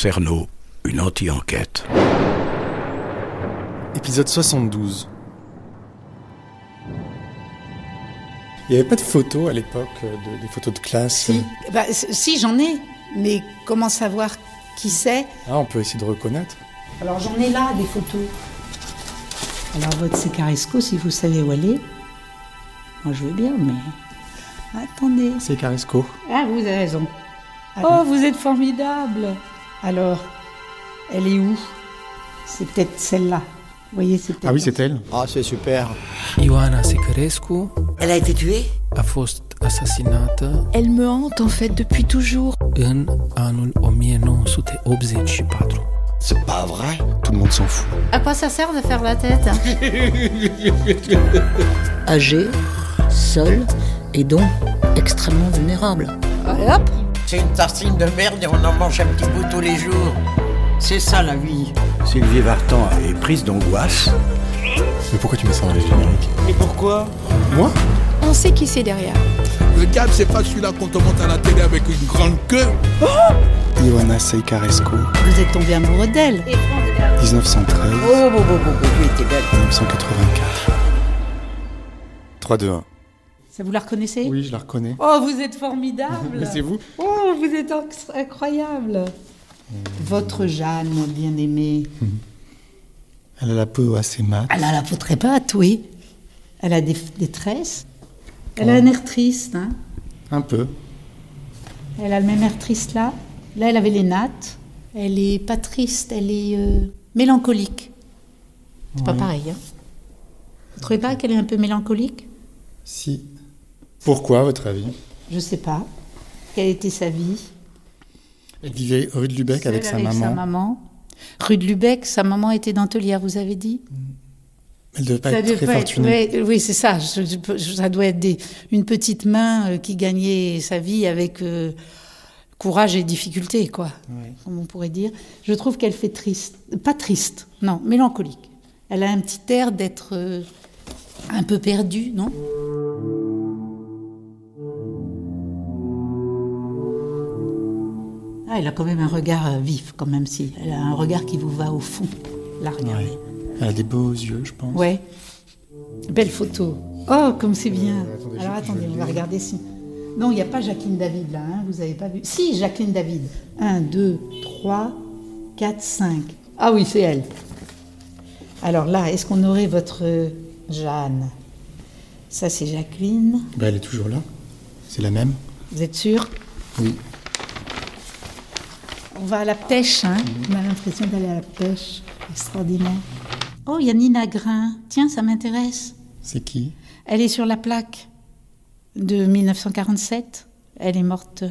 Cerno, une anti-enquête. Épisode 72. Il n'y avait pas de photos à l'époque, des photos de classe. Si, j'en ai. Mais comment savoir qui c'est? Ah, on peut essayer de reconnaître. Alors j'en ai là, des photos. Alors votre Secaresco, si vous savez où elle est. Moi je veux bien, mais... Attendez. C'est Caresco. Ah, vous avez raison. Oh, vous êtes formidable. Alors, elle est où? C'est peut-être celle-là. Vous voyez, c'est peut-être... Ah oui, c'est elle. Ah, c'est super. Ioana Secarescu Elle a été tuée? a fost asasinată Elle me hante en fait depuis toujours. în anul 1984. C'est pas vrai. Tout le monde s'en fout. À quoi ça sert de faire la tête? Âgée, seule et donc extrêmement vulnérable. Allez hop! C'est une tartine de merde et on en mange un petit bout tous les jours. C'est ça la vie. Sylvie Vartan est prise d'angoisse. Mais pourquoi tu mets ça dans les génériques? Et pourquoi? Moi? On sait qui c'est derrière. Le diable, c'est pas celui-là qu'on te montre à la télé avec une grande queue. Ioana Secaresco, Vous êtes tombé amoureux d'elle. 1913, Oui, t'es belle. 1984. 3, 2, 1. Ça, vous la reconnaissez? Oui, je la reconnais. Oh, vous êtes formidable. Mais c'est vous? Oh, vous êtes incroyable. Votre Jeanne, bien-aimée. Elle a la peau assez mate. Elle a la peau très pâte, oui. Elle a des tresses. Elle a un air triste, hein. Un peu. Elle a le même air triste là. Là, elle avait les nattes. Elle est pas triste, elle est mélancolique. C'est pas pareil, hein. Vous trouvez pas qu'elle est un peu mélancolique? Si. Pourquoi, à votre avis? Je sais pas. Quelle était sa vie? Elle vivait rue de Lubeck avec sa maman. Rue de Lubeck, sa maman était dentelière, vous avez dit? Elle devait pas être très fortunée. Oui, c'est ça. Ça doit être une petite main qui gagnait sa vie avec courage et difficulté, quoi. Ouais. Comme on pourrait dire. Je trouve qu'elle fait triste. Pas triste, non, mélancolique. Elle a un petit air d'être un peu perdue, non? Ah, elle a quand même un regard vif, quand même, si. Elle a un regard qui vous va au fond. La regardez. Ouais. Elle a des beaux yeux, je pense. Ouais. Belle photo. Oh, comme c'est bien. attendez, Alors attendez, on va regarder si... Non, il n'y a pas Jacqueline David là, hein, vous n'avez pas vu. Si, Jacqueline David. 1, 2, 3, 4, 5. Ah oui, c'est elle. Alors là, est-ce qu'on aurait votre Jeanne? Ça, c'est Jacqueline. Bah, elle est toujours là. C'est la même. Vous êtes sûr? Oui. On va à la pêche, hein. On a l'impression d'aller à la pêche. Extraordinaire. Oh, il y a Nina Grain. Tiens, ça m'intéresse. C'est qui? Elle est sur la plaque de 1947. Elle est morte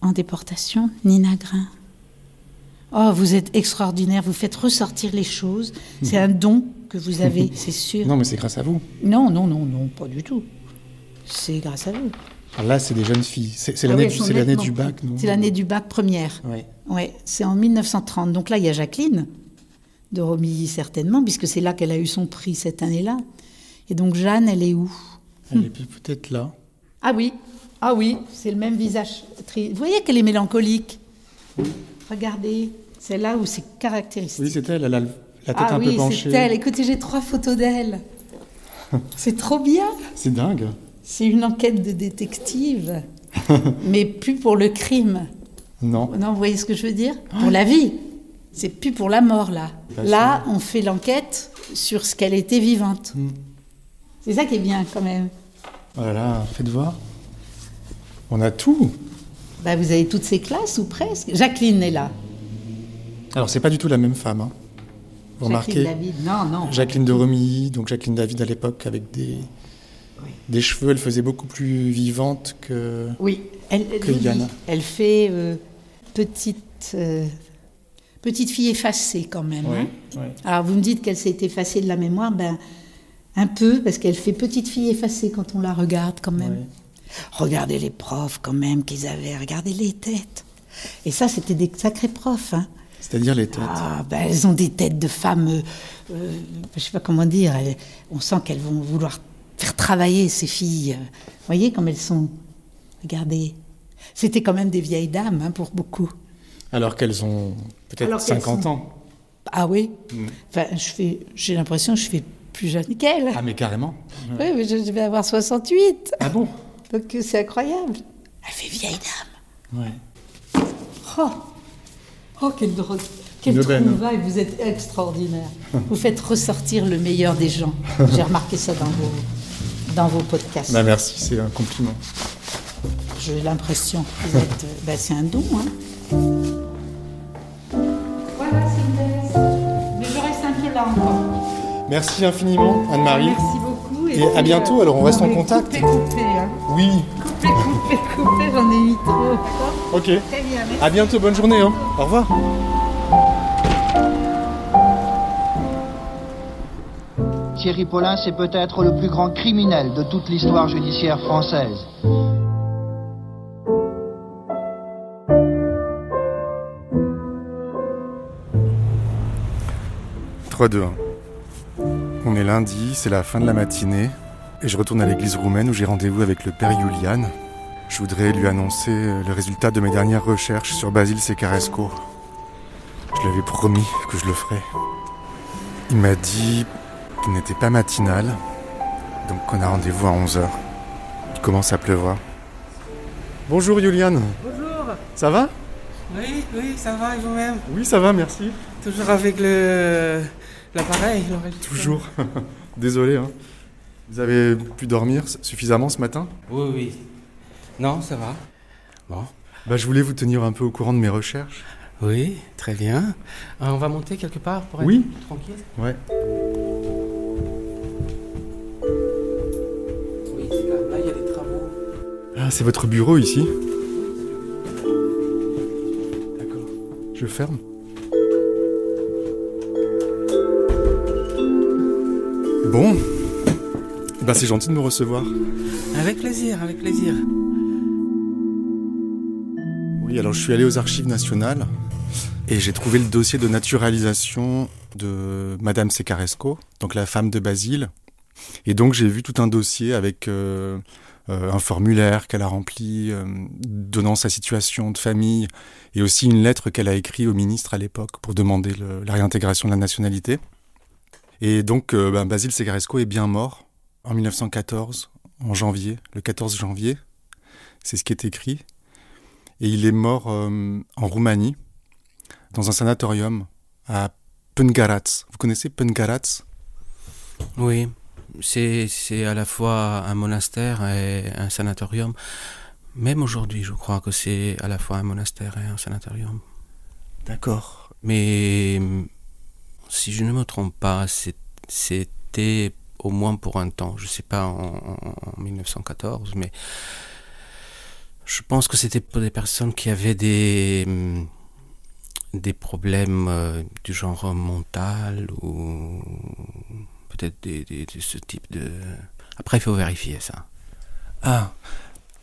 en déportation. Nina Grain. Oh, vous êtes extraordinaire. Vous faites ressortir les choses. C'est un don que vous avez, c'est sûr. Non, mais c'est grâce à vous. Non, pas du tout. C'est grâce à vous. Alors là, c'est des jeunes filles. C'est Ah l'année oui, elles sont l'année nettement- du bac, non? C'est l'année du bac première. Oui. Ouais, c'est en 1930. Donc là, il y a Jacqueline de Romilly, certainement, puisque c'est là qu'elle a eu son prix cette année-là. Et donc Jeanne, elle est où? Elle est peut-être là. Ah oui, c'est le même visage. Vous voyez qu'elle est mélancolique. Regardez, c'est là où c'est caractéristique. Oui, c'est elle. Elle a la tête un peu oui, penchée. c'est elle. Écoutez, j'ai 3 photos d'elle. C'est trop bien. C'est dingue. C'est une enquête de détective, mais plus pour le crime. Non. Non, vous voyez ce que je veux dire? Pour la vie. C'est plus pour la mort, là. Pas Là, on fait l'enquête sur ce qu'elle était vivante. Mm. C'est ça qui est bien, quand même. Voilà, faites voir. On a tout. Bah, vous avez toutes ces classes, ou presque. Jacqueline est là. Alors, c'est pas du tout la même femme. Hein. Vous Jacqueline remarquez? David, non. Jacqueline de Romilly, donc Jacqueline David à l'époque, avec des cheveux, elle faisait beaucoup plus vivante que... Oui, Que Yana. elle fait petite fille effacée, quand même. Ouais, hein. ouais. Alors, vous me dites qu'elle s'est effacée de la mémoire, un peu, parce qu'elle fait petite fille effacée quand on la regarde, quand même. Ouais. Regardez les profs, quand même, qu'ils avaient. Regardez les têtes. Et ça, c'était des sacrés profs, hein. C'est-à-dire les têtes. Ah, elles ont des têtes de femmes, je sais pas comment dire, on sent qu'elles vont vouloir faire travailler ces filles. Vous voyez comme elles sont. Regardez. C'était quand même des vieilles dames, hein, pour beaucoup. Alors qu'elles ont peut-être Alors qu'elles 50 sont- ans. Ah oui. Enfin, j'ai l'impression que je fais plus jeune qu'elle. Ah mais carrément. Oui, mais je vais avoir 68. Ah bon? Donc c'est incroyable. Elle fait vieille dame. Ouais. Quelle drôle. Quelle Une aubaine. trouvaille, vous êtes extraordinaire. Vous faites ressortir le meilleur des gens. J'ai remarqué ça dans vos podcasts. Bah merci, c'est un compliment. J'ai l'impression que vous êtes... c'est un don, hein. Voilà, c'est une belle. Mais je reste un peu là encore. Merci infiniment, Anne-Marie. Merci beaucoup. Et à bientôt, alors on reste en contact. Coupez, hein. Oui, Coupez, j'en ai mis trop. ok. Très bien, merci. À bientôt, bonne journée. Hein. Au revoir. Thierry Paulin, c'est peut-être le plus grand criminel de toute l'histoire judiciaire française. On est lundi, c'est la fin de la matinée, et je retourne à l'église roumaine où j'ai rendez-vous avec le père Iulian. Je voudrais lui annoncer le résultat de mes dernières recherches sur Basile Secaresco. Je lui avais promis que je le ferais. Il m'a dit qu'il n'était pas matinal, donc on a rendez-vous à 11h. Il commence à pleuvoir. Bonjour Iulian. Bonjour. Ça va? Oui, ça va et vous-même? Oui, ça va, merci. Toujours avec l'appareil, l'enregistreur. Toujours. Désolé, hein. Vous avez pu dormir suffisamment ce matin? Oui. Non, ça va. Bon. Je voulais vous tenir un peu au courant de mes recherches. Oui, très bien. On va monter quelque part pour être tranquille? Ouais. Oui, c'est là, il y a des travaux. Ah, c'est votre bureau ici? D'accord. Je ferme. Bon. C'est gentil de me recevoir. Avec plaisir. Oui, alors je suis allé aux Archives nationales et j'ai trouvé le dossier de naturalisation de Madame Secaresco, donc la femme de Basile. Et donc j'ai vu tout un dossier avec un formulaire qu'elle a rempli, donnant sa situation de famille, et aussi une lettre qu'elle a écrite au ministre à l'époque pour demander la réintégration de la nationalité. Et donc Basile Secaresco est bien mort en 1914, en janvier, le 14 janvier. C'est ce qui est écrit. Et il est mort en Roumanie, dans un sanatorium à Pângăraț. Vous connaissez Pângăraț? Oui, c'est à la fois un monastère et un sanatorium. Même aujourd'hui, je crois que c'est à la fois un monastère et un sanatorium. D'accord. Mais si je ne me trompe pas, c'était au moins pour un temps. Je ne sais pas en 1914, mais je pense que c'était pour des personnes qui avaient des problèmes du genre mental ou peut-être de ce type de... Après, il faut vérifier ça. Ah,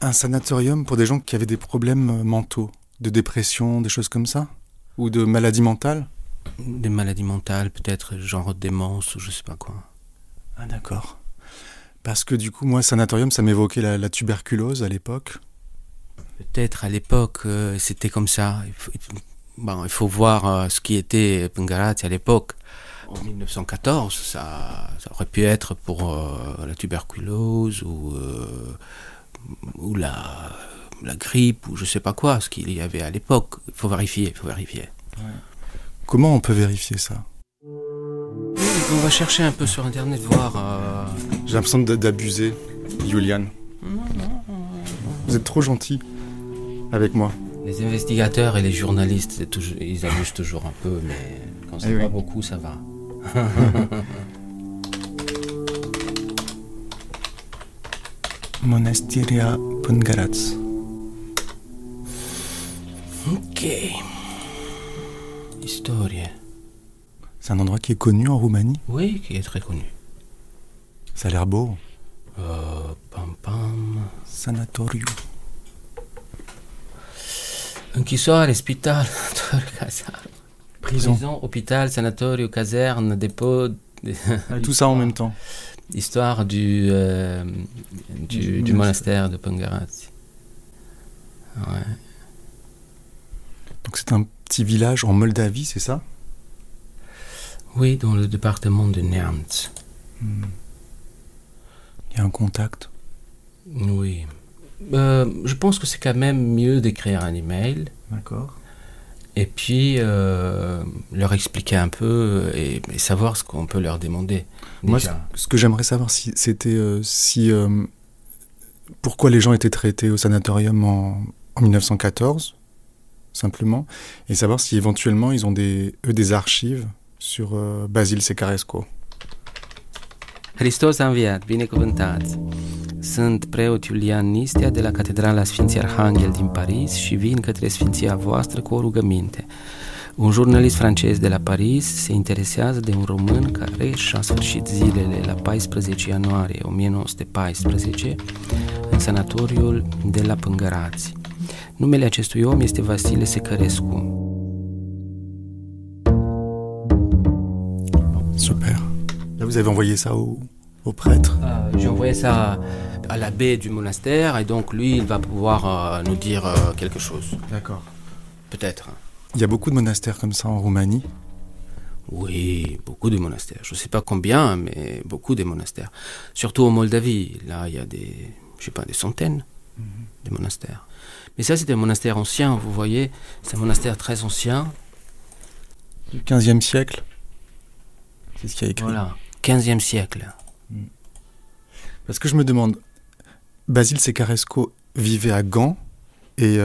un sanatorium pour des gens qui avaient des problèmes mentaux, de dépression, des choses comme ça? Ou de maladies mentales? Des maladies mentales, peut-être genre démence ou je sais pas quoi. Ah d'accord. Parce que du coup, moi, sanatorium, ça m'évoquait la tuberculose à l'époque. Peut-être à l'époque, c'était comme ça. Il faut voir ce qui était Pângăraț à l'époque. En 1914, ça aurait pu être pour la tuberculose ou la grippe ou je sais pas quoi, ce qu'il y avait à l'époque. Il faut vérifier. Ouais. Comment on peut vérifier ça? On va chercher un peu sur Internet, voir... J'ai l'impression d'abuser, Iulian. Non. Vous êtes trop gentil avec moi. Les investigateurs et les journalistes, ils abusent toujours un peu, mais quand c'est pas beaucoup, ça va. Mănăstirea Pângăraț. Ok. Historie. C'est un endroit qui est connu en Roumanie? Oui, qui est très connu. Ça a l'air beau. Sanatoriu. Închisoare, spital, caserne. Prison, hôpital, sanatoriu, caserne, dépôt. Tout ça en même temps. Histoire du monastère de Pângăraț. Ouais. Donc c'est un petit village en Moldavie, c'est ça? Oui, dans le département de Neamț. Il y a un contact? Oui. Je pense que c'est quand même mieux d'écrire un email. D'accord. Et puis leur expliquer un peu et savoir ce qu'on peut leur demander. Moi, ce que j'aimerais savoir, c'était pourquoi les gens étaient traités au sanatorium en 1914, simplement, et savoir si éventuellement ils ont des archives sur Basile Secarescu. Hristos a înviat, binecuvântați! Sunt preot Iulian Nistea de la Catedrala Sfinții Arhanghel din Paris și vin către Sfinția voastră cu o rugăminte. Un jurnalist francez de la Paris se interesează de un român care și-a sfârșit zilele la 14 ianuarie 1914 în sanatoriul de la Pângărați. Numele acestui om este Vasile Secarescu. Super. Là, vous avez envoyé ça au prêtre? J'ai envoyé ça à l'abbé du monastère et donc lui, il va pouvoir nous dire quelque chose. D'accord. Peut-être. Il y a beaucoup de monastères comme ça en Roumanie? Oui, beaucoup de monastères. Je ne sais pas combien, mais beaucoup de monastères. Surtout en Moldavie. Là, il y a des centaines de monastères. Mais ça, c'est un monastère ancien, vous voyez. C'est un monastère très ancien. Du 15e siècle? C'est ce qu'il y a écrit. Voilà, 15e siècle. Parce que je me demande, Basile Secarescu vivait à Gand et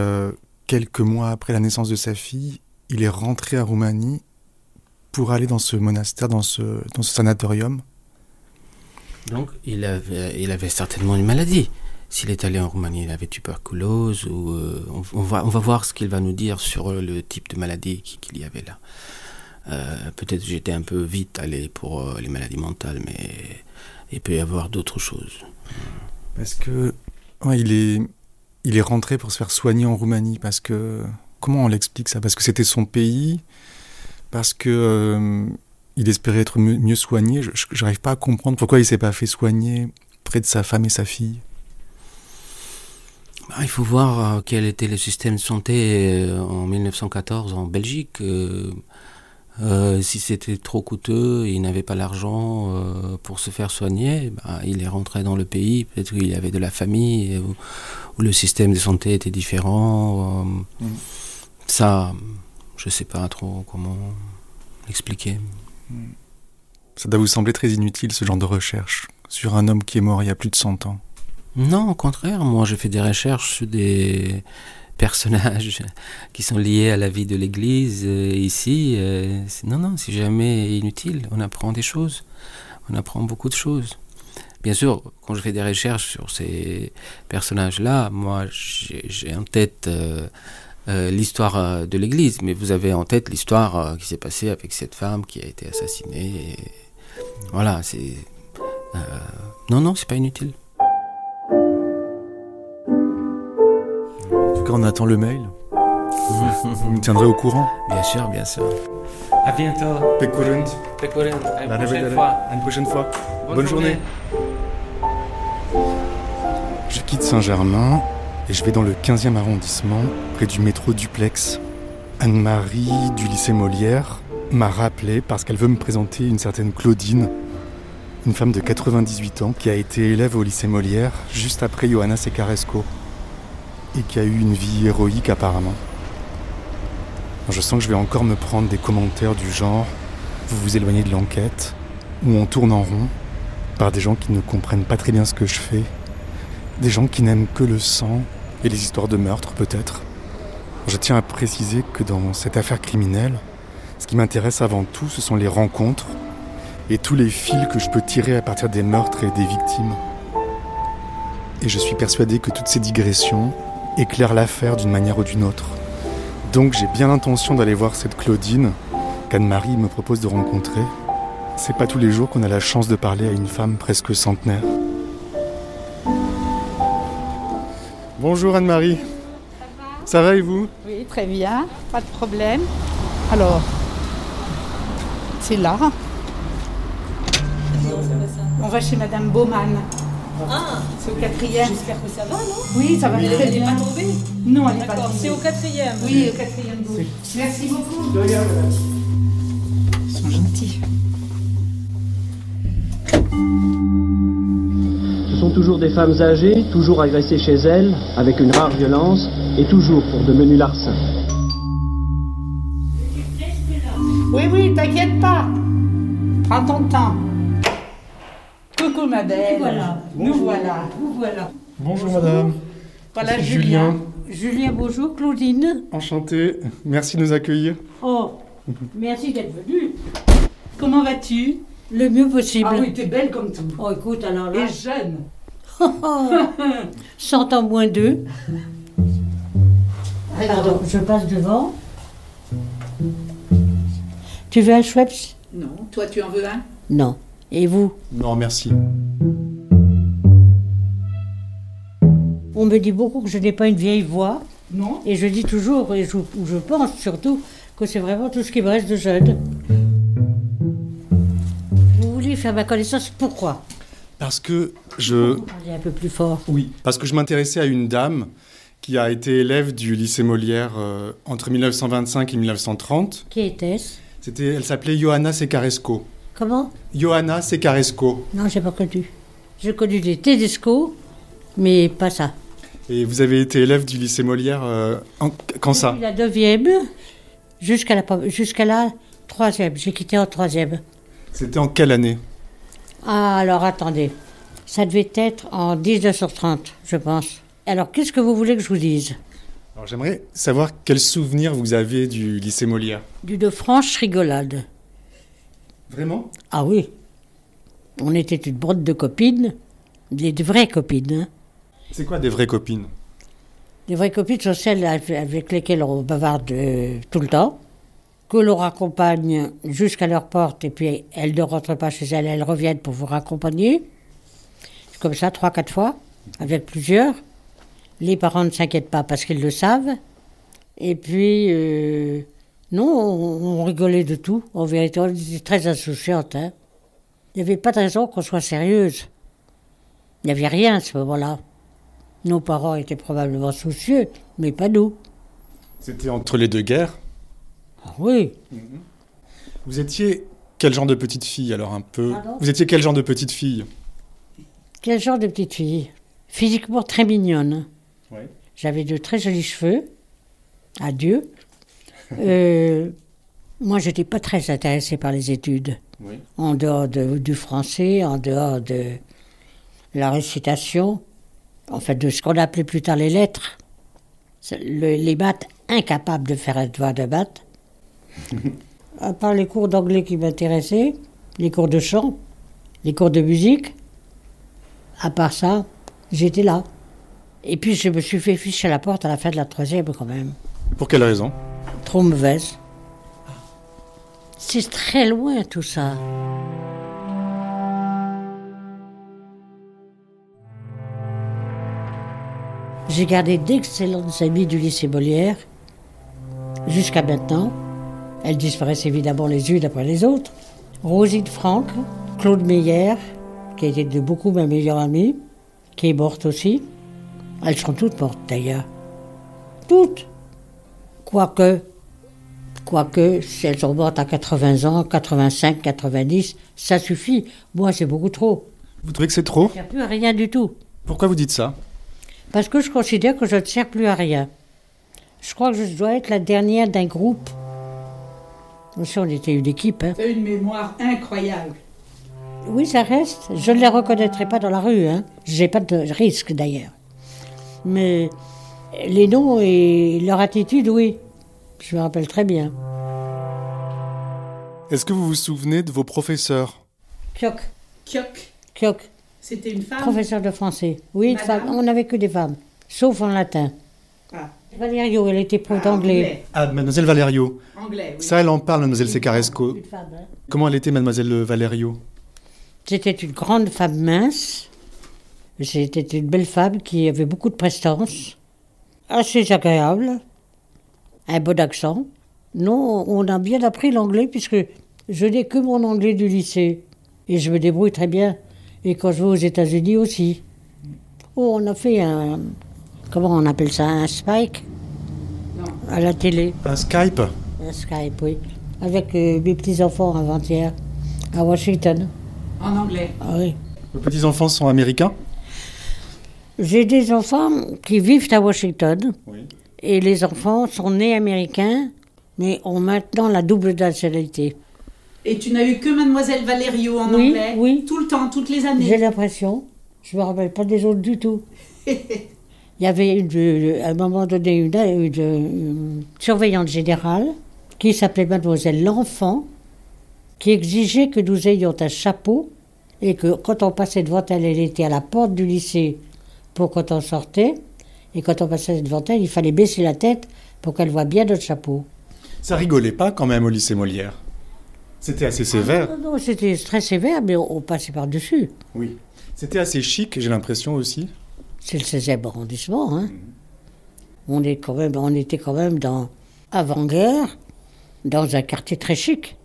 quelques mois après la naissance de sa fille, il est rentré à Roumanie pour aller dans ce monastère, dans ce sanatorium. Donc il avait certainement une maladie. S'il est allé en Roumanie, il avait tuberculose ou on va voir ce qu'il va nous dire sur le type de maladie qu'il y avait là. Peut-être j'étais un peu vite allé pour les maladies mentales, mais il peut y avoir d'autres choses. Parce que ouais, il est rentré pour se faire soigner en Roumanie. Parce que comment on l'explique ça? Parce que c'était son pays. Parce que il espérait être mieux soigné. Je n'arrive pas à comprendre pourquoi il s'est pas fait soigner près de sa femme et sa fille. Il faut voir quel était le système de santé en 1914 en Belgique. Si c'était trop coûteux, il n'avait pas l'argent pour se faire soigner, il est rentré dans le pays, peut-être qu'il avait de la famille, où le système de santé était différent. Ça, je ne sais pas trop comment l'expliquer. Ça doit vous sembler très inutile, ce genre de recherche, sur un homme qui est mort il y a plus de 100 ans? Non, au contraire, moi j'ai fait des recherches sur des personnages qui sont liés à la vie de l'Église ici. Non, c'est jamais inutile. On apprend des choses. On apprend beaucoup de choses. Bien sûr, quand je fais des recherches sur ces personnages-là, moi j'ai en tête l'histoire de l'Église, mais vous avez en tête l'histoire qui s'est passée avec cette femme qui a été assassinée. Et voilà, c'est... Non, c'est pas inutile. En tout cas, on attend le mail. Vous me tiendrez au courant? Bien sûr. À bientôt. Pe curând. À une prochaine fois. Bonne journée. Je quitte Saint-Germain et je vais dans le 15e arrondissement, près du métro Duplex. Anne-Marie du lycée Molière m'a rappelé parce qu'elle veut me présenter une certaine Claudine, une femme de 98 ans qui a été élève au lycée Molière juste après Johanna Secarescu et qui a eu une vie héroïque apparemment. Je sens que je vais encore me prendre des commentaires du genre « vous vous éloignez de l'enquête » ou on tourne en rond par des gens qui ne comprennent pas très bien ce que je fais, des gens qui n'aiment que le sang et les histoires de meurtre peut-être. Je tiens à préciser que dans cette affaire criminelle, ce qui m'intéresse avant tout, ce sont les rencontres et tous les fils que je peux tirer à partir des meurtres et des victimes. Et je suis persuadé que toutes ces digressions éclairent l'affaire d'une manière ou d'une autre. Donc j'ai bien l'intention d'aller voir cette Claudine qu'Anne-Marie me propose de rencontrer. C'est pas tous les jours qu'on a la chance de parler à une femme presque centenaire. Bonjour Anne-Marie. Ça va et vous? Oui, très bien, pas de problème. Alors, c'est là. On va chez Madame Baumann. Ah, c'est au 4e. J'espère que ça va, non? Oui, ça va très Elle n'est bien. pas tombée? Non, elle n'est pas D'accord, tombée. c'est au 4e. Oui, au 4e dos. Merci beaucoup. Ils sont gentils. Ce sont toujours des femmes âgées, toujours agressées chez elles, avec une rare violence, et toujours pour de menus larcins. Oui, oui, t'inquiète pas. Prends ton temps. Coucou ma belle. Voilà. Nous voilà. Vous voilà. Bonjour madame. Voilà C'est Julien. Julien, bonjour. Claudine. Enchanté. Merci de nous accueillir. Oh, merci d'être venu. Comment vas-tu? Le mieux possible. Ah oui, t'es belle comme tout. Oh, écoute, alors là... Et jeune. 100 ans moins 2. Pardon, je passe devant. Tu veux un Schweppes? Non, toi tu en veux un? Non. Et vous? Non, merci. On me dit beaucoup que je n'ai pas une vieille voix. Non. Et je dis toujours, et je pense surtout, que c'est vraiment tout ce qui me reste de jeune. Vous voulez faire ma connaissance? Pourquoi? Parce que je... Vous parlez un peu plus fort. Oui, parce que je m'intéressais à une dame qui a été élève du lycée Molière entre 1925 et 1930. Qui était-ce? Elle s'appelait Johanna Secaresco. Comment? Johanna Secaresco. Non, j'ai pas connu. J'ai connu des Tedesco, mais pas ça. Et vous avez été élève du lycée Molière quand ça? La 9e jusqu'à la 3e. J'ai quitté en 3e. C'était en quelle année? Ah, alors attendez. Ça devait être en 1930, je pense. Alors, qu'est-ce que vous voulez que je vous dise? Alors, j'aimerais savoir quel souvenir vous avez du lycée Molière. De franche rigolade. Vraiment? Ah oui. On était une bande de copines, des vraies copines. Hein. C'est quoi des vraies copines? Les vraies copines sont celles avec lesquelles on bavarde tout le temps, que l'on raccompagne jusqu'à leur porte, et puis elles ne rentrent pas chez elles, elles reviennent pour vous raccompagner. C'est comme ça, 3-4 fois, avec plusieurs. Les parents ne s'inquiètent pas parce qu'ils le savent. Et puis, non, on rigolait de tout. En vérité, on était très insouciantes. Hein. Il n'y avait pas de raison qu'on soit sérieuse. Il n'y avait rien à ce moment-là. Nos parents étaient probablement soucieux, mais pas nous. C'était entre les deux guerres? Ah oui. Vous étiez quel genre de petite fille, alors un peu? Pardon? Vous étiez quel genre de petite fille? Quel genre de petite fille? Physiquement très mignonne. Ouais. J'avais de très jolis cheveux. Adieu. Moi, je n'étais pas très intéressée par les études. Oui. En dehors du français, en dehors de la récitation, en fait, de ce qu'on appelait plus tard les lettres. Les maths, incapables de faire un devoir de maths. À part les cours d'anglais qui m'intéressaient, les cours de chant, les cours de musique, à part ça, j'étais là. Et puis je me suis fait ficher à la porte à la fin de la 3e quand même. Pour quelle raison? Trop mauvaise. C'est très loin tout ça. J'ai gardé d'excellentes amies du lycée Molière, jusqu'à maintenant. Elles disparaissent évidemment les unes après les autres. Rosine Franck, Claude Meyer, qui a été de beaucoup ma meilleure amie, qui est morte aussi. Elles sont toutes mortes d'ailleurs. Toutes. Quoique, si elles sont mortes à 80 ans, 85, 90, ça suffit. Moi, c'est beaucoup trop. Vous trouvez que c'est trop? Il n'y a plus rien du tout. Pourquoi vous dites ça? Parce que je considère que je ne sers plus à rien. Je crois que je dois être la dernière d'un groupe. Aussi, on était une équipe. Hein. C'est une mémoire incroyable. Oui, ça reste. Je ne les reconnaîtrai pas dans la rue. Hein. Je n'ai pas de risque d'ailleurs. Mais les noms et leur attitude, oui. Je me rappelle très bien. Est-ce que vous vous souvenez de vos professeurs? Kioc. Kioc. C'était une femme? Professeur de français. Oui, une femme. On n'avait que des femmes. Sauf en latin. Ah. Valerio, elle était prof d'anglais. Ah, mademoiselle Valerio. Anglais, oui. Ça, elle en parle, mademoiselle Secaresco. Une femme, hein. Comment elle était, mademoiselle Valerio? C'était une grande femme mince. C'était une belle femme qui avait beaucoup de prestance. Assez agréable. Un bon accent. Non, on a bien appris l'anglais puisque je n'ai que mon anglais du lycée. Et je me débrouille très bien. Et quand je vais aux États-Unis aussi. Oh, on a fait un... Comment on appelle ça? Un Spike? Non. À la télé. Un Skype? Un Skype, oui. Avec mes petits-enfants avant-hier, à Washington. En anglais? Ah oui. Vos petits-enfants sont américains? J'ai des enfants qui vivent à Washington. Oui. Et les enfants sont nés américains, mais ont maintenant la double nationalité. Et tu n'as eu que Mademoiselle Valerio en anglais? Oui. Tout le temps, toutes les années? J'ai l'impression. Je ne me rappelle pas des autres du tout. Il y avait à un moment donné une surveillante générale qui s'appelait Mademoiselle L'Enfant, qui exigeait que nous ayons un chapeau et que quand on passait devant elle, elle était à la porte du lycée pour quand on sortait. Et quand on passait devant elle, il fallait baisser la tête pour qu'elle voie bien notre chapeau. Ça rigolait pas quand même au lycée Molière? C'était assez sévère. Non, c'était très sévère, mais on passait par-dessus. Oui. C'était assez chic, j'ai l'impression aussi. C'est le 16e arrondissement. Hein. On était quand même dans avant-guerre, dans un quartier très chic.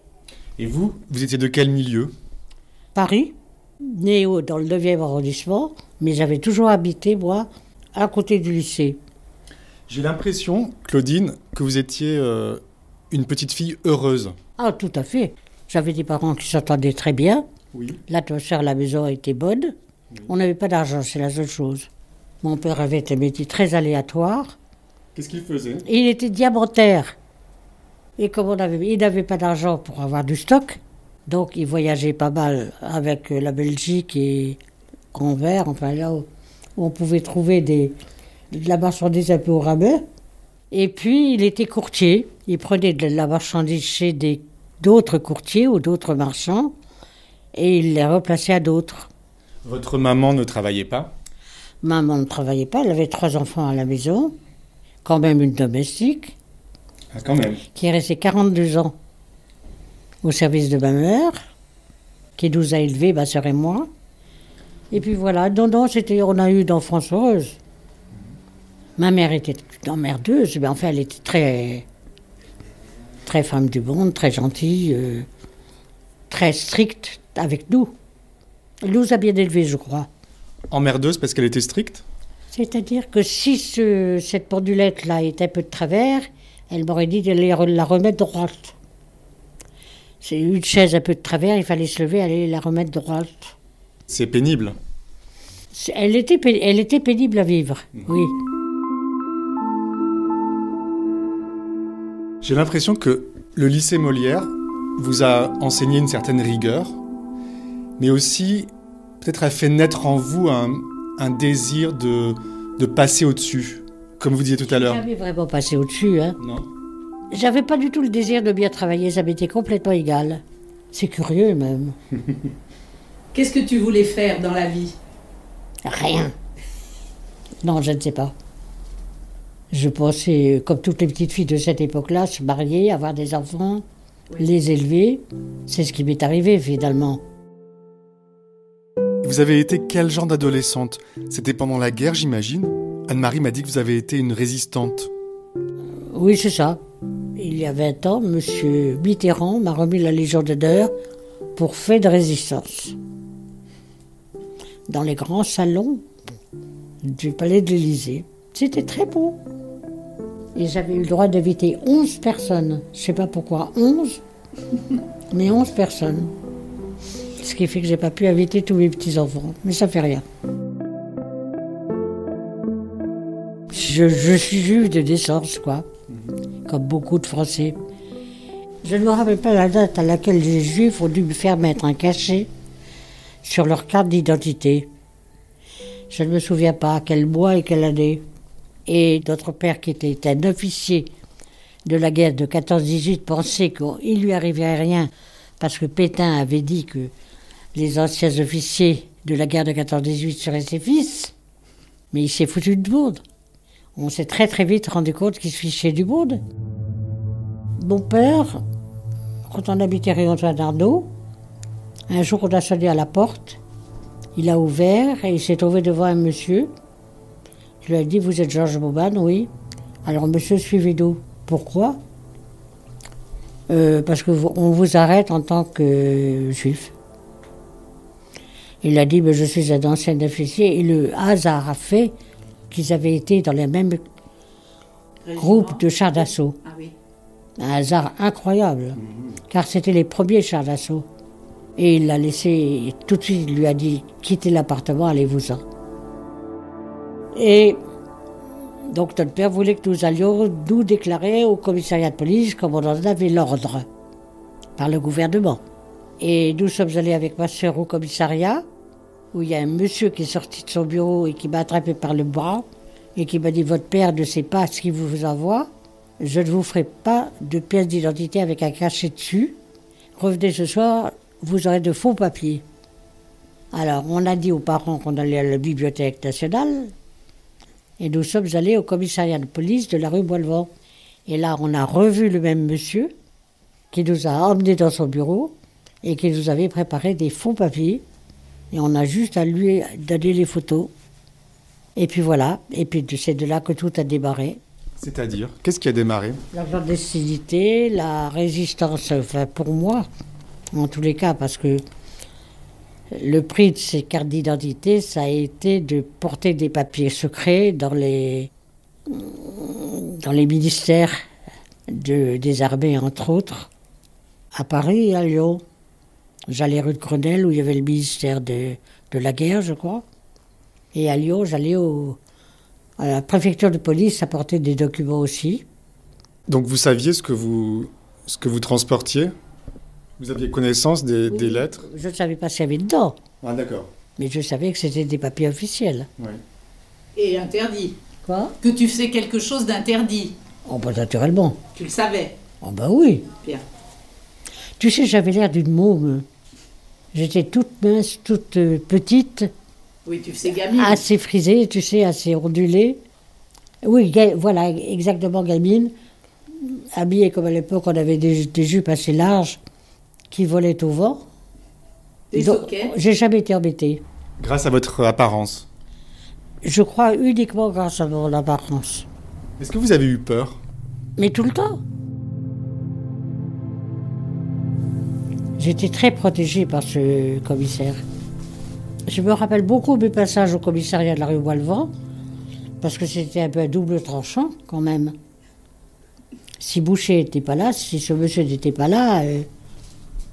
Et vous étiez de quel milieu? Paris, né dans le 9e arrondissement, mais j'avais toujours habité, moi, à côté du lycée. J'ai l'impression, Claudine, que vous étiez une petite fille heureuse. Ah, tout à fait. J'avais des parents qui s'entendaient très bien. Oui. L'atmosphère à la maison était bonne. Oui. On n'avait pas d'argent, c'est la seule chose. Mon père avait un métier très aléatoire. Qu'est-ce qu'il faisait? Il était diamantaire. Et comme il n'avait pas d'argent pour avoir du stock, donc il voyageait pas mal avec la Belgique et Anvers, enfin là où on pouvait trouver de la marchandise un peu au rabais. Et puis il était courtier. Il prenait de la marchandise chez d'autres courtiers ou d'autres marchands et il les replaçait à d'autres. Votre maman ne travaillait pas? Maman ne travaillait pas, elle avait 3 enfants à la maison, quand même une domestique. Ah, quand même. Qui est restée 42 ans au service de ma mère, qui nous a élevés, ma sœur et moi. Et puis voilà, on a eu d'enfance heureuse. Ma mère était emmerdeuse, mais enfin elle était très, très femme du monde, très gentille, très stricte avec nous. Elle nous a bien élevés, je crois. Emmerdeuse parce qu'elle était stricte? C'est-à-dire que si cette pendulette-là était un peu de travers, elle m'aurait dit de la remettre droite. C'est une chaise un peu de travers, il fallait se lever, aller la remettre droite. C'est pénible. Elle était pénible à vivre, oui. J'ai l'impression que le lycée Molière vous a enseigné une certaine rigueur, mais aussi peut-être a fait naître en vous un désir de passer au-dessus, comme vous disiez tout à l'heure. J'avais vraiment passé au-dessus, hein. Non. J'avais pas du tout le désir de bien travailler, ça m'était complètement égal. C'est curieux même. Qu'est-ce que tu voulais faire dans la vie? Rien. Non, je ne sais pas. Je pensais, comme toutes les petites filles de cette époque-là, se marier, avoir des enfants, oui, les élever. C'est ce qui m'est arrivé finalement. Vous avez été quel genre d'adolescente? C'était pendant la guerre, j'imagine? Anne-Marie m'a dit que vous avez été une résistante. Oui, c'est ça. Il y a 20 ans, M. Mitterrand m'a remis la Légion d'honneur pour fait de résistance. Dans les grands salons du palais de l'Élysée. C'était très beau. Et j'avais eu le droit d'inviter 11 personnes. Je ne sais pas pourquoi 11, mais 11 personnes. Ce qui fait que je n'ai pas pu inviter tous mes petits-enfants. Mais ça ne fait rien. Je suis juive de naissance, quoi. Comme beaucoup de Français. Je ne me rappelle pas la date à laquelle les Juifs ont dû me faire mettre un cachet sur leur carte d'identité. Je ne me souviens pas à quel mois et quelle année. Et notre père, qui était un officier de la guerre de 14-18, pensait qu'il lui arrivait rien parce que Pétain avait dit que les anciens officiers de la guerre de 14-18 seraient ses fils. Mais il s'est foutu de monde. On s'est très très vite rendu compte qu'il se fichait du monde. Mon père, quand on habitait Rue-Antoine Arnaud, un jour on a sonné à la porte, il a ouvert et il s'est trouvé devant un monsieur. Je lui ai dit, vous êtes Georges Bauban? Oui. Alors monsieur, suivez-nous. Pourquoi? Parce qu'on vous arrête en tant que juif. Il a dit, je suis un ancien officier, et le hasard a fait qu'ils avaient été dans les mêmes groupes de chars d'assaut. Ah oui. Un hasard incroyable, car c'était les premiers chars d'assaut. Et il l'a laissé, tout de suite, il lui a dit, quittez l'appartement, allez-vous-en. Et donc notre père voulait que nous allions nous déclarer au commissariat de police comme on en avait l'ordre par le gouvernement. Et nous sommes allés avec ma sœur au commissariat, où il y a un monsieur qui est sorti de son bureau et qui m'a attrapé par le bras et qui m'a dit « Votre père ne sait pas ce qu'il vous envoie, je ne vous ferai pas de pièce d'identité avec un cachet dessus. Revenez ce soir, vous aurez de faux papiers. » Alors on a dit aux parents qu'on allait à la Bibliothèque nationale et nous sommes allés au commissariat de police de la rue Bois-le-Vent. Et là on a revu le même monsieur qui nous a emmenés dans son bureau et qui nous avait préparé des faux papiers. Et on a juste à lui donner les photos. Et puis voilà, et puis c'est de là que tout a démarré. C'est-à-dire, qu'est-ce qui a démarré? La clandestinité, la résistance, enfin pour moi, en tous les cas, parce que le prix de ces cartes d'identité, ça a été de porter des papiers secrets dans les ministères des armées, entre autres, à Paris et à Lyon. J'allais rue de Grenelle, où il y avait le ministère de la guerre, je crois. Et à Lyon, j'allais à la préfecture de police apporter des documents aussi. Donc vous saviez ce que vous transportiez? Vous aviez connaissance des lettres? Je ne savais pas ce qu'il y avait dedans. Ah d'accord. Mais je savais que c'était des papiers officiels. Oui. Et interdit. Quoi? Que tu faisais quelque chose d'interdit. Oh bah naturellement. Tu le savais. Oh bah oui. Bien. Tu sais, j'avais l'air d'une môme. J'étais toute mince, toute petite. Oui, tu faisais gamine. Assez frisée, tu sais, assez ondulée. Oui, voilà, exactement gamine. Habillée comme à l'époque, on avait des jupes assez larges qui volaient au vent. Des soquets. J'ai jamais été embêtée. Grâce à votre apparence? Je crois uniquement grâce à mon apparence. Est-ce que vous avez eu peur? Mais tout le temps. J'étais très protégée par ce commissaire. Je me rappelle beaucoup mes passages au commissariat de la rue Bois-le-Vent, parce que c'était un peu un double tranchant, quand même. Si Boucher n'était pas là, si ce monsieur n'était pas là...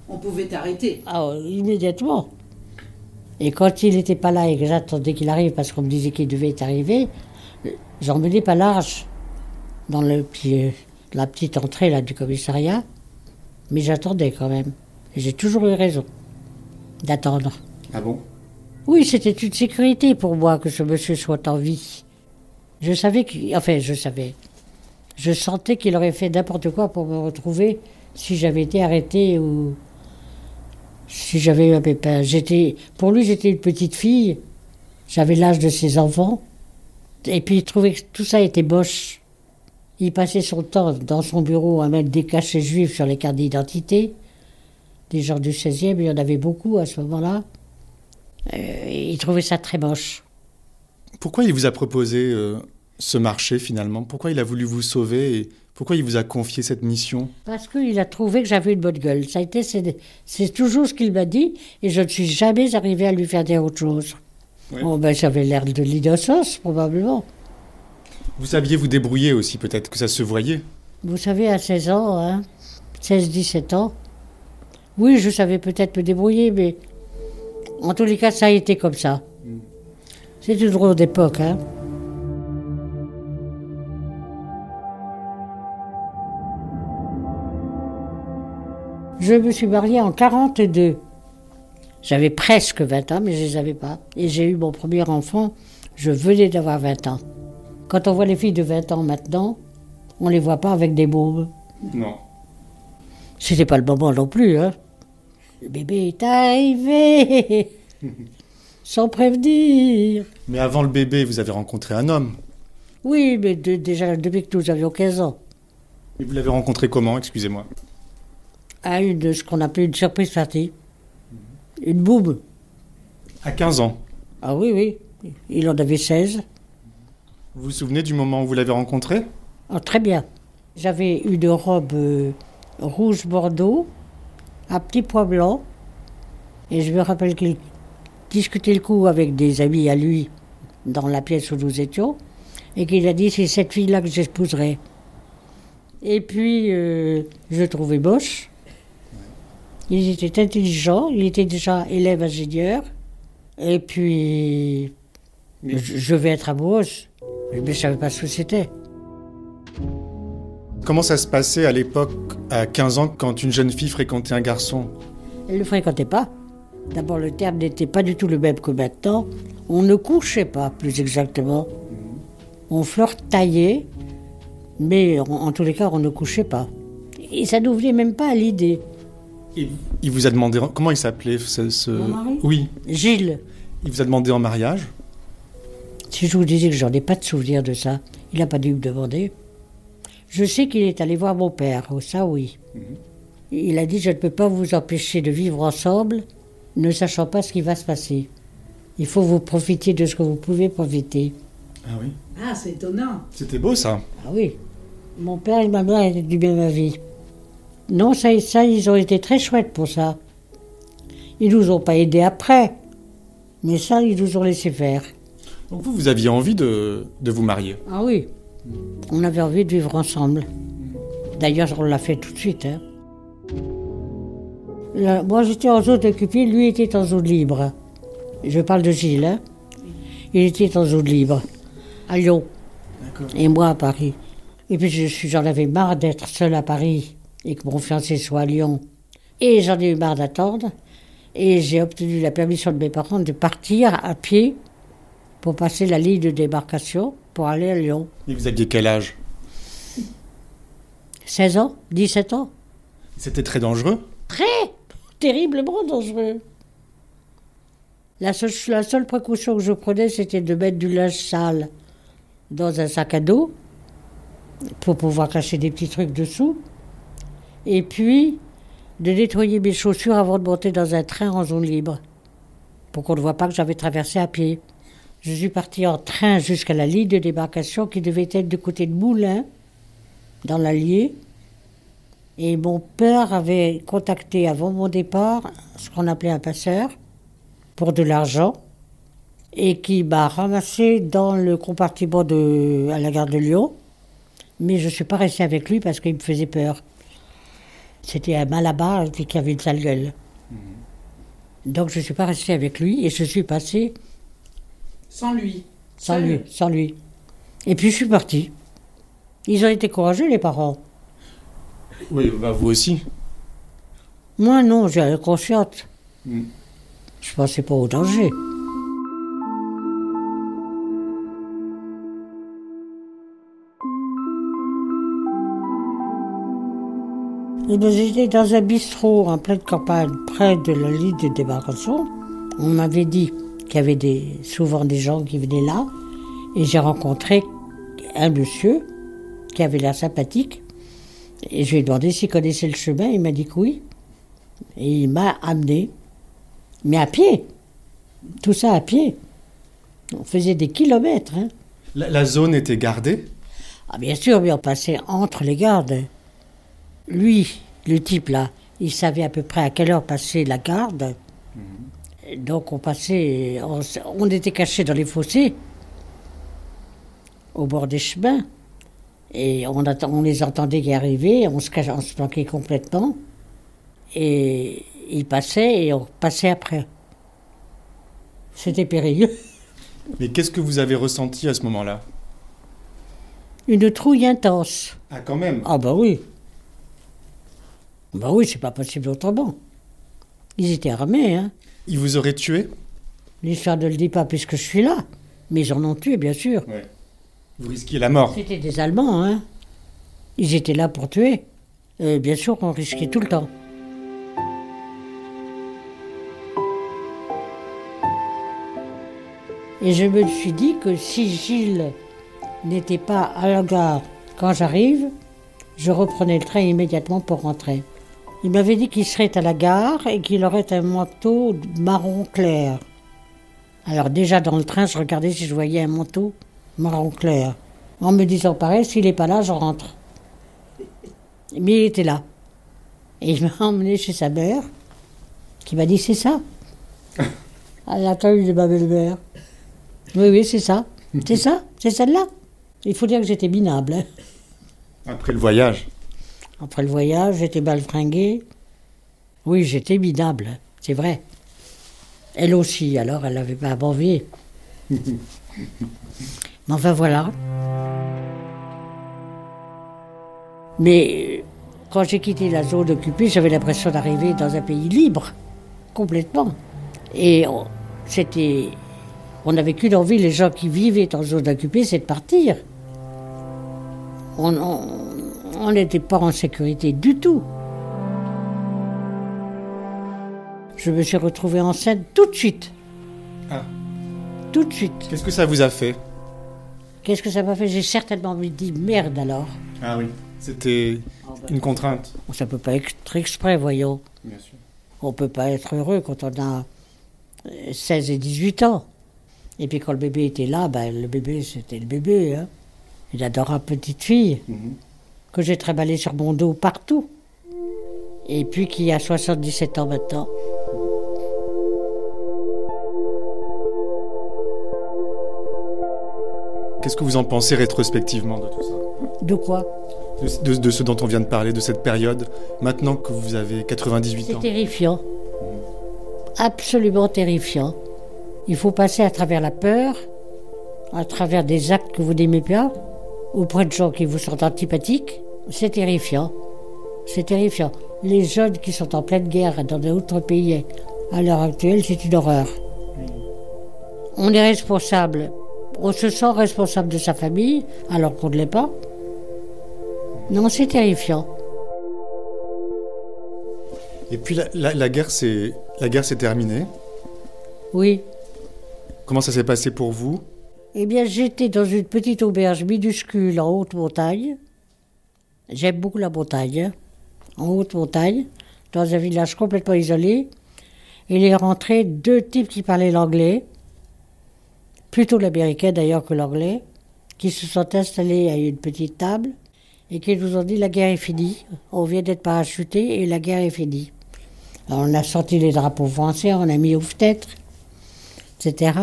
On pouvait t'arrêter. Ah, immédiatement. Et quand il n'était pas là et que j'attendais qu'il arrive, parce qu'on me disait qu'il devait arriver, j'emmenais pas large dans la petite entrée là, du commissariat, mais j'attendais quand même. J'ai toujours eu raison d'attendre. Ah bon? Oui, c'était une sécurité pour moi que ce monsieur soit en vie. Je savais je sentais qu'il aurait fait n'importe quoi pour me retrouver si j'avais été arrêtée ou si j'avais eu un pépin. Pour lui, j'étais une petite fille. J'avais l'âge de ses enfants. Et puis, il trouvait que tout ça était moche. Il passait son temps dans son bureau à mettre des cachets juifs sur les cartes d'identité. Des gens du 16e, il y en avait beaucoup à ce moment-là. Il trouvait ça très moche. Pourquoi il vous a proposé ce marché finalement? Pourquoi il a voulu vous sauver et pourquoi il vous a confié cette mission? Parce qu'il a trouvé que j'avais une bonne gueule. C'est toujours ce qu'il m'a dit et je ne suis jamais arrivée à lui faire dire autre chose. Oui. Bon, j'avais l'air de l'innocence, probablement. Vous saviez vous débrouiller aussi, peut-être que ça se voyait? Vous savez, à 16 ans, hein, 16-17 ans, oui, je savais peut-être me débrouiller, mais en tous les cas, ça a été comme ça. C'est une drôle d'époque, hein. Je me suis mariée en 42. J'avais presque 20 ans, mais je ne les avais pas. Et j'ai eu mon premier enfant, je venais d'avoir 20 ans. Quand on voit les filles de 20 ans maintenant, on ne les voit pas avec des bombes. Non. C'était pas le moment non plus, hein. Le bébé est arrivé, sans prévenir. Mais avant le bébé, vous avez rencontré un homme? Oui, mais déjà depuis que nous avions 15 ans. Et vous l'avez rencontré comment, excusez-moi? À ce qu'on appelait une surprise party. Une boum. À 15 ans? Ah oui, oui. Il en avait 16. Vous vous souvenez du moment où vous l'avez rencontré? Oh, très bien. J'avais une robe rouge bordeaux, à petits pois blancs. Et je me rappelle qu'il discuté le coup avec des amis à lui dans la pièce où nous étions, et qu'il a dit c'est cette fille-là que j'épouserai. Et puis, je le trouvais moche. Il était intelligent, il était déjà élève ingénieur. Et puis, je vais être amoureuse, mais je ne savais pas ce que c'était. Comment ça se passait à l'époque, à 15 ans, quand une jeune fille fréquentait un garçon? Elle ne le fréquentait pas. D'abord, le terme n'était pas du tout le même que maintenant. On ne couchait pas, plus exactement. On flirtaillait, mais en tous les cas, on ne couchait pas. Et ça ne nous venait même pas à l'idée. Il vous a demandé... Comment il s'appelait Mon mari ? Oui. Gilles. Il vous a demandé en mariage? Si je vous disais que j'en ai pas de souvenir de ça, il n'a pas dû me demander. Je sais qu'il est allé voir mon père, ça oui. Il a dit, je ne peux pas vous empêcher de vivre ensemble, ne sachant pas ce qui va se passer. Il faut vous profiter de ce que vous pouvez profiter. Ah oui. Ah, c'est étonnant. C'était beau, ça. Ah oui. Mon père et ma mère étaient du même avis. Non, ça, ils ont été très chouettes pour ça. Ils nous ont pas aidés après, mais ça, ils nous ont laissé faire. Donc vous aviez envie de vous marier? Ah oui. On avait envie de vivre ensemble. D'ailleurs, on l'a fait tout de suite. Hein. Là, moi, j'étais en zone occupée, lui était en zone libre. Je parle de Gilles. Hein. Il était en zone libre, à Lyon. Et moi à Paris. Et puis j'en avais marre d'être seule à Paris et que mon fiancé soit à Lyon. Et j'en ai eu marre d'attendre. Et j'ai obtenu la permission de mes parents de partir à pied pour passer la ligne de débarcation pour aller à Lyon. Et vous aviez quel âge? 16 ans, 17 ans. C'était très dangereux? Très terriblement dangereux. La seule précaution que je prenais, c'était de mettre du linge sale dans un sac à dos pour pouvoir cacher des petits trucs dessous. Et puis, de nettoyer mes chaussures avant de monter dans un train en zone libre pour qu'on ne voit pas que j'avais traversé à pied. Je suis partie en train jusqu'à la ligne de débarcation qui devait être du côté de Moulins, dans l'Allier. Et mon père avait contacté avant mon départ ce qu'on appelait un passeur pour de l'argent et qui m'a ramassé dans le compartiment à la gare de Lyon. Mais je ne suis pas restée avec lui parce qu'il me faisait peur. C'était un malabar qui avait une sale gueule. Donc je ne suis pas restée avec lui et je suis passée... Sans lui. Sans lui. Et puis je suis partie. Ils ont été courageux, les parents. Oui, bah vous aussi. Moi, non, j'étais consciente. Je ne pensais pas au danger. Et bien, j'étais dans un bistrot en pleine campagne, près de la ligne de débarcation. On m'avait dit qu'il y avait souvent des gens qui venaient là. Et j'ai rencontré un monsieur qui avait l'air sympathique. Et je lui ai demandé s'il connaissait le chemin. Il m'a dit que oui. Et il m'a amené. Mais à pied. Tout ça à pied. On faisait des kilomètres. Hein. La zone était gardée? Ah, bien sûr, mais on passait entre les gardes. Lui, le type là, il savait à peu près à quelle heure passait la garde. Donc on passait, on était cachés dans les fossés, au bord des chemins. Et on les entendait y arriver, on se planquait complètement. Et ils passaient et on passait après. C'était périlleux. Mais qu'est-ce que vous avez ressenti à ce moment-là? Une trouille intense. Ah, quand même? Ah bah oui. Bah oui, c'est pas possible autrement. Ils étaient armés, hein. Ils vous auraient tué? L'histoire ne le dit pas puisque je suis là. Mais ils en ont tué, bien sûr. Ouais. Vous risquiez la mort? C'était des Allemands, hein. Ils étaient là pour tuer. Bien sûr qu'on risquait tout le temps. Et je me suis dit que si Gilles n'était pas à la gare quand j'arrive, je reprenais le train immédiatement pour rentrer. Il m'avait dit qu'il serait à la gare et qu'il aurait un manteau marron clair. Alors déjà dans le train, je regardais si je voyais un manteau marron clair. En me disant pareil, s'il n'est pas là, je rentre. Mais il était là. Et il m'a emmené chez sa mère, qui m'a dit c'est ça. à la taille de ma belle-mère. Oui, c'est ça. C'est ça, c'est celle-là. Il faut dire que j'étais minable. Hein. Après le voyage. Après le voyage, j'étais mal fringuée. Oui, j'étais minable, c'est vrai. Elle aussi, alors elle n'avait pas envie. Mais enfin voilà. Mais quand j'ai quitté la zone occupée, j'avais l'impression d'arriver dans un pays libre, complètement. Et on n'avait qu'une envie, les gens qui vivaient en zone occupée, c'est de partir. On n'était pas en sécurité du tout. Je me suis retrouvée enceinte tout de suite. Ah. Tout de suite. Qu'est-ce que ça vous a fait? Qu'est-ce que ça m'a fait? J'ai certainement dit merde alors. Ah oui, c'était une contrainte. Ça ne peut pas être exprès, voyons. Bien sûr. On ne peut pas être heureux quand on a 16 et 18 ans. Et puis quand le bébé était là, le bébé c'était le bébé. Hein. Une adorable petite fille que j'ai trimballée sur mon dos partout. Et puis qui a 77 ans maintenant. Qu'est-ce que vous en pensez rétrospectivement de tout ça? De quoi? De ce dont on vient de parler, de cette période, maintenant que vous avez 98 ans. C'est terrifiant. Absolument terrifiant. Il faut passer à travers la peur, à travers des actes que vous n'aimez pas, auprès de gens qui vous sont antipathiques. C'est terrifiant. C'est terrifiant. Les jeunes qui sont en pleine guerre dans d'autres pays à l'heure actuelle, c'est une horreur. On est responsable. On se sent responsable de sa famille, alors qu'on ne l'est pas. Non, c'est terrifiant. Et puis la guerre s'est terminée. Oui. Comment ça s'est passé pour vous? Eh bien, j'étais dans une petite auberge minuscule en haute montagne. J'aime beaucoup la montagne. En haute montagne, dans un village complètement isolé. Il est rentré 2 types qui parlaient l'anglais. Plutôt l'américain d'ailleurs que l'anglais, qui se sont installés à une petite table et qui nous ont dit la guerre est finie, on vient d'être parachutés et la guerre est finie. Alors on a sorti les drapeaux français, on a mis aux fenêtres, etc.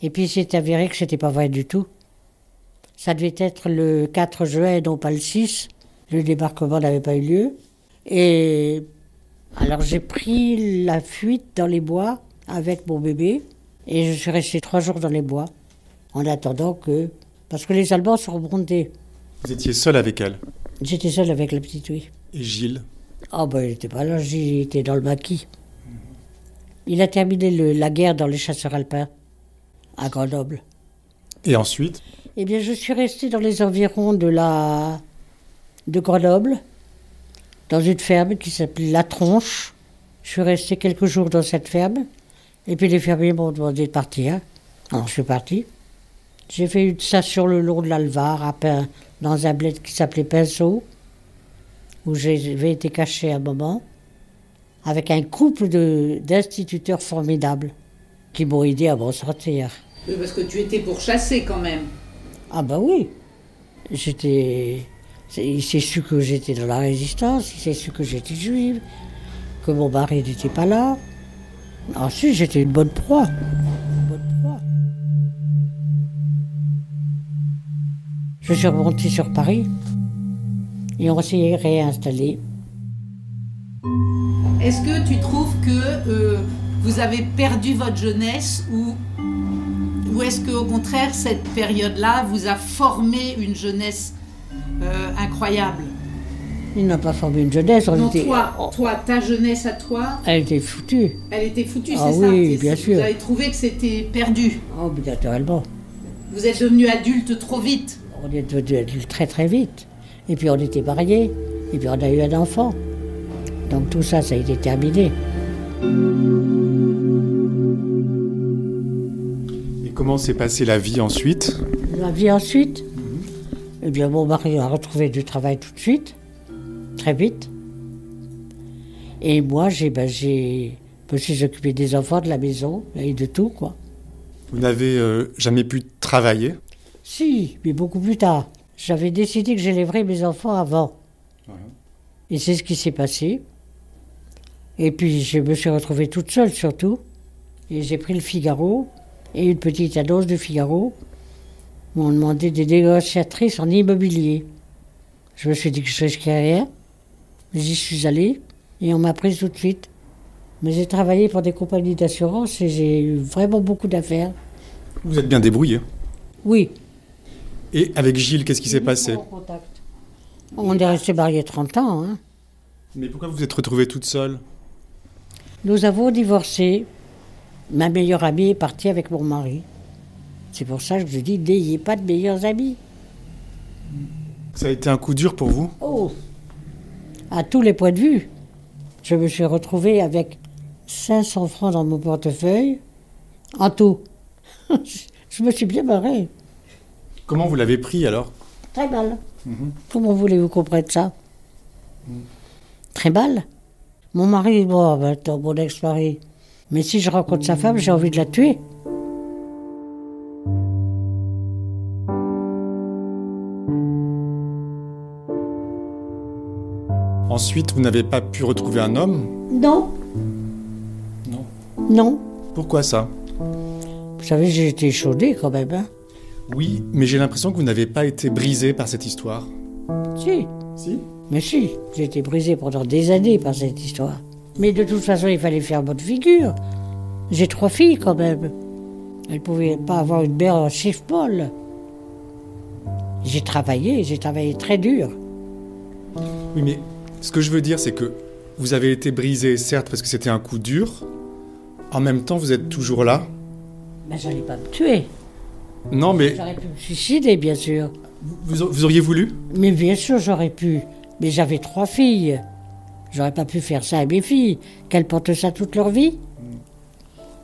Et puis c'est avéré que c'était pas vrai du tout. Ça devait être le 4 juin et non pas le 6, le débarquement n'avait pas eu lieu. Et alors j'ai pris la fuite dans les bois avec mon bébé. Et je suis restée 3 jours dans les bois, en attendant que... Parce que les Allemands sont remontés. Vous étiez seule avec elle? J'étais seule avec la petite, oui. Et Gilles? Ah il n'était pas là, Gilles était dans le maquis. Il a terminé la guerre dans les chasseurs alpins, à Grenoble. Et ensuite? Eh bien, je suis restée dans les environs de Grenoble, dans une ferme qui s'appelait La Tronche. Je suis restée quelques jours dans cette ferme. Et puis les fermiers m'ont demandé de partir. Alors je suis partie. J'ai fait une station le long de l'Alvar, dans un bled qui s'appelait Pinceau, où j'avais été cachée un moment, avec un couple d'instituteurs formidables qui m'ont aidé à m'en sortir. Oui, parce que tu étais pourchassée quand même. Ah oui. Il s'est su que j'étais dans la résistance, il s'est su que j'étais juive, que mon mari n'était pas là. Ensuite, j'étais une bonne proie. Je suis remontée sur Paris et on s'est réinstallé. Est-ce que tu trouves que vous avez perdu votre jeunesse ou est-ce qu'au contraire, cette période-là vous a formé une jeunesse incroyable? Il n'a pas formé une jeunesse. Non, toi, ta jeunesse à toi... Elle était foutue. Elle était foutue, c'est ça? Oui, bien sûr. Vous avez trouvé que c'était perdu? Oh, naturellement. Vous êtes devenu adulte trop vite? On est devenu adulte très très vite. Et puis on était mariés. Et puis on a eu un enfant. Donc tout ça, ça a été terminé. Et comment s'est passée la vie ensuite? La vie ensuite? Eh bien, mon mari a retrouvé du travail tout de suite. Très vite. Et moi, je me suis occupée des enfants, de la maison et de tout, quoi. Vous n'avez jamais pu travailler? Si, mais beaucoup plus tard. J'avais décidé que j'élèverais mes enfants avant. Ouais. Et c'est ce qui s'est passé. Et puis, je me suis retrouvée toute seule, surtout. Et j'ai pris le Figaro et une petite annonce du Figaro. Ils m'ont demandé des négociatrices en immobilier. Je me suis dit que je risquais rien. J'y suis allée et on m'a prise tout de suite. Mais j'ai travaillé pour des compagnies d'assurance et j'ai eu vraiment beaucoup d'affaires. Vous êtes bien débrouillé. Oui. Et avec Gilles, qu'est-ce qui s'est passé? On est resté mariés 30 ans. Hein. Mais pourquoi vous vous êtes retrouvée toute seule? Nous avons divorcé. Ma meilleure amie est partie avec mon mari. C'est pour ça que je dis, n'ayez pas de meilleurs amis. Ça a été un coup dur pour vous? Oh, à tous les points de vue. Je me suis retrouvée avec 500 francs dans mon portefeuille, en tout. Je me suis bien marrée. Comment vous l'avez pris alors? Très mal. Comment voulez-vous comprendre ça? Très mal. Mon mari, bon, maintenant, mon ex-mari. Mais si je rencontre sa femme, j'ai envie de la tuer. Ensuite, vous n'avez pas pu retrouver un homme? Non. Non. Non. Pourquoi ça? Vous savez, j'ai été échaudée quand même. Hein. Oui, mais j'ai l'impression que vous n'avez pas été brisée par cette histoire. Si. Si? Mais si, j'ai été brisée pendant des années par cette histoire. Mais de toute façon, il fallait faire bonne figure. J'ai 3 filles quand même. Elles ne pouvaient pas avoir une mère en chiffre-molle. J'ai travaillé très dur. Oui, mais ce que je veux dire, c'est que vous avez été brisée, certes, parce que c'était un coup dur. En même temps, vous êtes toujours là. Mais j'allais pas me tuer. Non, mais... J'aurais pu me suicider, bien sûr. Vous auriez voulu? Mais bien sûr, j'aurais pu. Mais j'avais 3 filles. J'aurais pas pu faire ça à mes filles, qu'elles portent ça toute leur vie.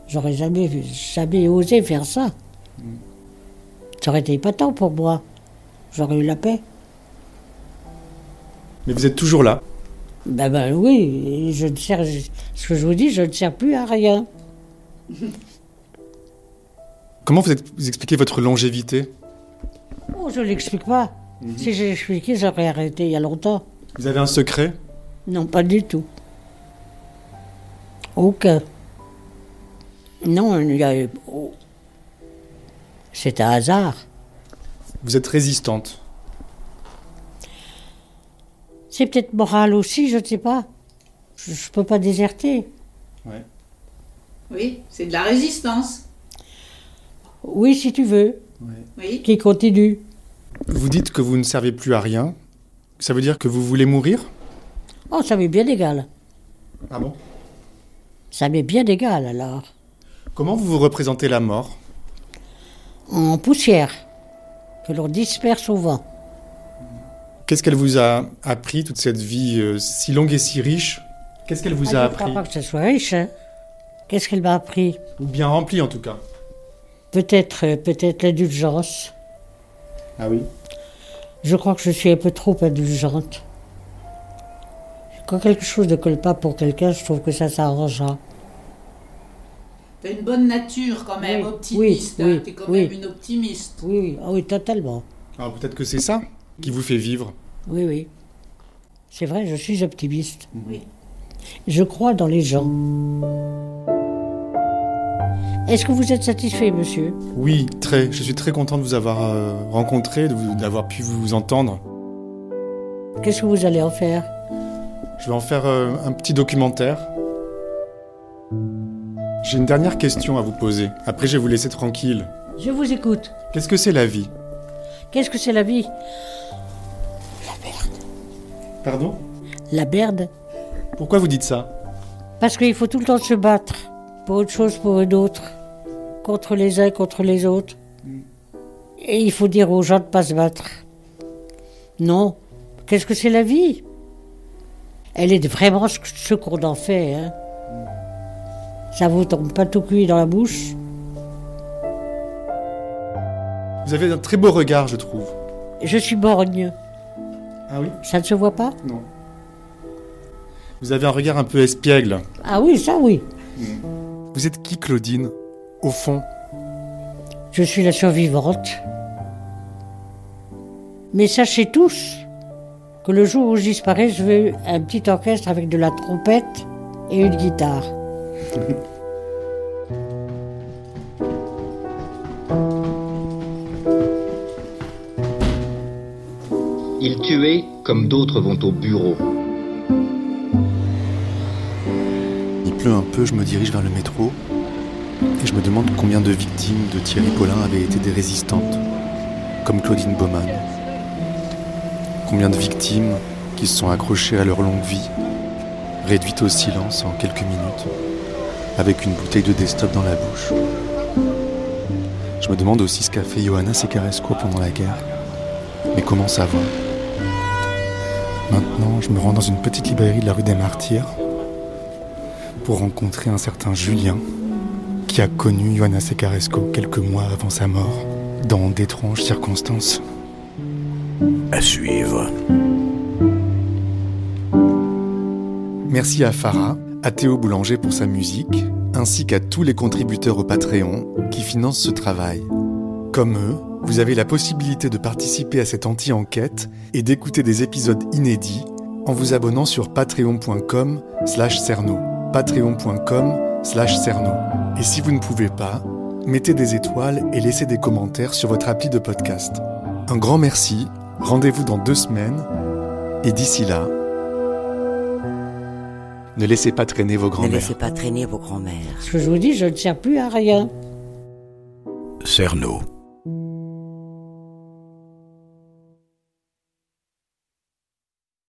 J'aurais jamais osé faire ça. Ça aurait été épatant pour moi. J'aurais eu la paix. Mais vous êtes toujours là? Ben oui, ce que je vous dis, je ne sers plus à rien. Comment vous expliquez votre longévité? Oh, je ne l'explique pas. Si j'ai expliqué, j'aurais arrêté il y a longtemps. Vous avez un secret? Non, pas du tout. Aucun. Non, il y a... C'est un hasard. Vous êtes résistante? C'est peut-être moral aussi, je ne sais pas. Je ne peux pas déserter. Ouais. Oui, c'est de la résistance. Oui, si tu veux. Ouais. Oui. Qui continue. Vous dites que vous ne servez plus à rien. Ça veut dire que vous voulez mourir? Oh, ça m'est bien égal. Ah bon? Ça m'est bien égal, alors. Comment vous vous représentez la mort? En poussière, que l'on disperse au vent. Qu'est-ce qu'elle vous a appris, toute cette vie si longue et si riche? Qu'est-ce qu'elle vous a appris? Je ne crois pas que ce soit riche. Hein. Qu'est-ce qu'elle m'a appris? Ou bien rempli, en tout cas. Peut-être l'indulgence. Ah oui? Je crois que je suis un peu trop indulgente. Quand quelque chose ne colle pas pour quelqu'un, je trouve que ça s'arrangera. T'as une bonne nature quand même, oui, optimiste. Oui, hein. T'es quand même une optimiste. Oui, oh, oui, totalement. Alors peut-être que c'est ça qui vous fait vivre. Oui, oui. C'est vrai, je suis optimiste. Oui. Je crois dans les gens. Est-ce que vous êtes satisfait, monsieur? Oui, très. Je suis très content de vous avoir rencontré, d'avoir pu vous entendre. Qu'est-ce que vous allez en faire? Je vais en faire un petit documentaire. J'ai une dernière question à vous poser. Après, je vais vous laisser tranquille. Je vous écoute. Qu'est-ce que c'est la vie? Qu'est-ce que c'est la vie? La merde. Pardon? La merde. Pourquoi vous dites ça? Parce qu'il faut tout le temps se battre. Pour une chose, pour une autre. Contre les uns, contre les autres. Et il faut dire aux gens de ne pas se battre. Non. Qu'est-ce que c'est la vie? Elle est vraiment ce qu'on en fait. Hein. Ça vous tombe pas tout cuit dans la bouche. Vous avez un très beau regard, je trouve. Je suis borgne. Ah oui? Ça ne se voit pas? Non. Vous avez un regard un peu espiègle. Ah oui, ça oui. Vous êtes qui, Claudine, au fond? Je suis la survivante. Mais sachez tous que le jour où je disparais, je veux un petit orchestre avec de la trompette et une guitare. Il tuait comme d'autres vont au bureau. Il pleut un peu, je me dirige vers le métro et je me demande combien de victimes de Thierry Paulin avaient été des résistantes, comme Claudine Baumann. Combien de victimes qui se sont accrochées à leur longue vie, réduites au silence en quelques minutes, avec une bouteille de Destop dans la bouche. Je me demande aussi ce qu'a fait Johanna Secaresco pendant la guerre. Mais comment ça va ? Maintenant, je me rends dans une petite librairie de la rue des Martyrs pour rencontrer un certain Julien qui a connu Johanna Secaresco quelques mois avant sa mort, dans d'étranges circonstances. À suivre. Merci à Farah, à Théo Boulanger pour sa musique, ainsi qu'à tous les contributeurs au Patreon qui financent ce travail. Comme eux, vous avez la possibilité de participer à cette anti-enquête et d'écouter des épisodes inédits en vous abonnant sur patreon.com/cerno. patreon.com/cerno. Et si vous ne pouvez pas, mettez des étoiles et laissez des commentaires sur votre appli de podcast. Un grand merci, rendez-vous dans 2 semaines, et d'ici là, ne laissez pas traîner vos grands-mères. Ne laissez pas traîner vos grands-mères. Ce que je vous dis, je ne sers plus à rien. Cerno.